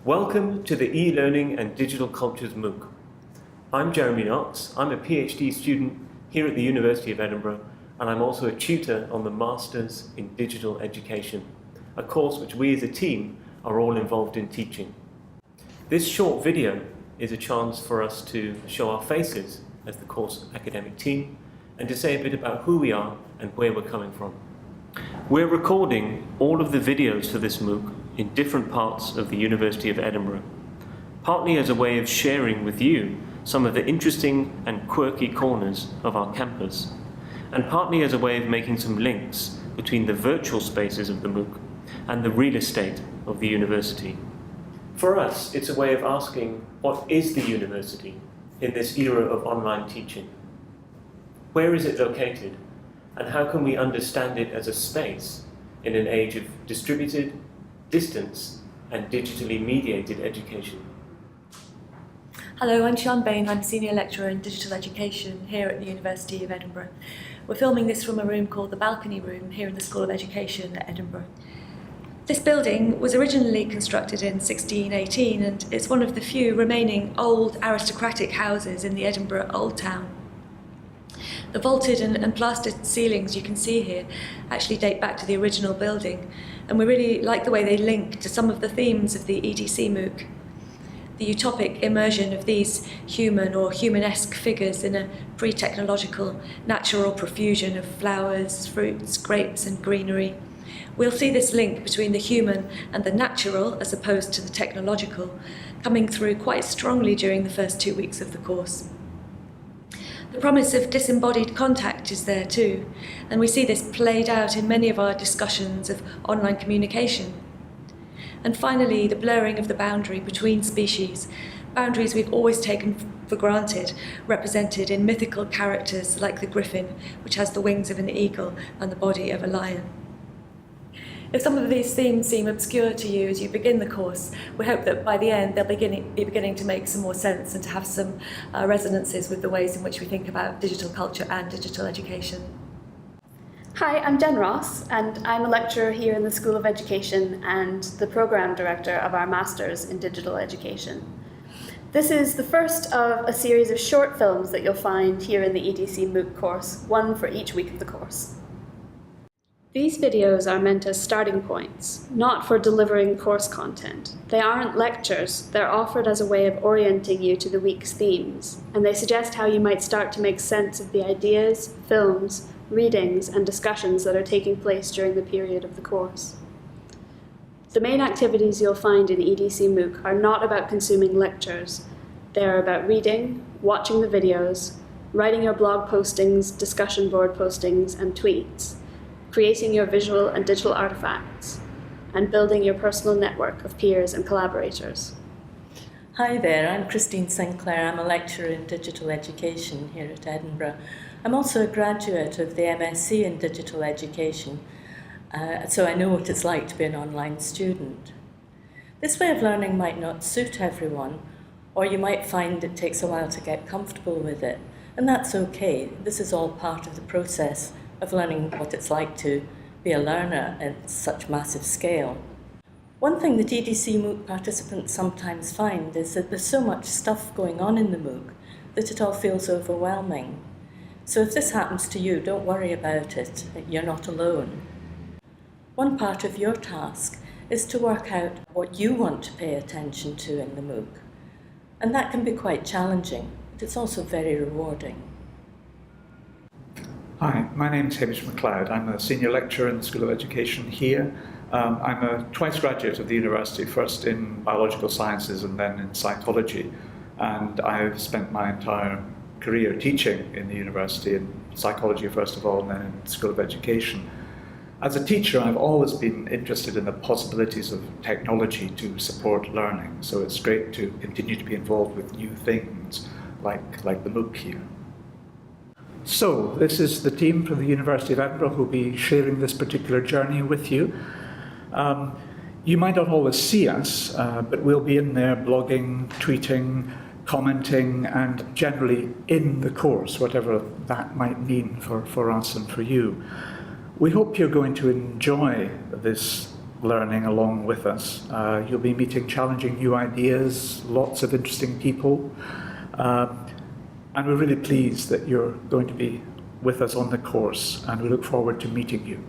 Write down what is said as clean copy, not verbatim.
Welcome to the e-learning and digital cultures MOOC. I'm Jeremy Knox. I'm a PhD student here at the University of Edinburgh, and I'm also a tutor on the Masters in Digital Education, a course which we as a team are all involved in teaching. This short video is a chance for us to show our faces as the course academic team and to say a bit about who we are and where we're coming from. We're recording all of the videos for this MOOC in different parts of the University of Edinburgh, partly as a way of sharing with you some of the interesting and quirky corners of our campus, and partly as a way of making some links between the virtual spaces of the MOOC and the real estate of the university. For us, it's a way of asking, what is the university in this era of online teaching? Where is it located? And how can we understand it as a space in an age of distributed, distance, and digitally mediated education? Hello, I'm Sian Bayne. I'm a Senior Lecturer in Digital Education here at the University of Edinburgh. We're filming this from a room called the Balcony Room here in the School of Education at Edinburgh. This building was originally constructed in 1618 and it's one of the few remaining old aristocratic houses in the Edinburgh Old Town. The vaulted and plastered ceilings you can see here actually date back to the original building, and we really like the way they link to some of the themes of the EDC MOOC. The utopic immersion of these human or humanesque figures in a pre-technological, natural profusion of flowers, fruits, grapes and greenery. We'll see this link between the human and the natural, as opposed to the technological, coming through quite strongly during the first 2 weeks of the course. The promise of disembodied contact is there too, and we see this played out in many of our discussions of online communication. And finally, the blurring of the boundary between species, boundaries we've always taken for granted, represented in mythical characters like the griffin, which has the wings of an eagle and the body of a lion. If some of these themes seem obscure to you as you begin the course, we hope that by the end they'll be beginning to make some more sense and to have some resonances with the ways in which we think about digital culture and digital education. Hi, I'm Jen Ross, and I'm a lecturer here in the School of Education and the Programme Director of our Masters in Digital Education. This is the first of a series of short films that you'll find here in the EDC MOOC course, one for each week of the course. These videos are meant as starting points, not for delivering course content. They aren't lectures, they're offered as a way of orienting you to the week's themes, and they suggest how you might start to make sense of the ideas, films, readings, and discussions that are taking place during the period of the course. The main activities you'll find in EDC MOOC are not about consuming lectures. They are about reading, watching the videos, writing your blog postings, discussion board postings, and tweets, creating your visual and digital artifacts, and building your personal network of peers and collaborators. Hi there, I'm Christine Sinclair. I'm a lecturer in digital education here at Edinburgh. I'm also a graduate of the MSc in digital education, so I know what it's like to be an online student. This way of learning might not suit everyone, or you might find it takes a while to get comfortable with it, and that's okay. This is all part of the process of learning what it's like to be a learner at such massive scale. One thing that EDC MOOC participants sometimes find is that there's so much stuff going on in the MOOC that it all feels overwhelming. So if this happens to you, don't worry about it. You're not alone. One part of your task is to work out what you want to pay attention to in the MOOC. And that can be quite challenging, but it's also very rewarding. Hi, my name is Hamish MacLeod. I'm a senior lecturer in the School of Education here. I'm a twice graduate of the university, first in biological sciences and then in psychology. And I've spent my entire career teaching in the university, in psychology first of all, and then in the School of Education. As a teacher, I've always been interested in the possibilities of technology to support learning. So it's great to continue to be involved with new things like the MOOC here. So, this is the team from the University of Edinburgh who will be sharing this particular journey with you. You might not always see us, but we'll be in there blogging, tweeting, commenting, and generally in the course, whatever that might mean for us and for you. We hope you're going to enjoy this learning along with us. You'll be meeting challenging new ideas, lots of interesting people, and we're really pleased that you're going to be with us on the course, and we look forward to meeting you.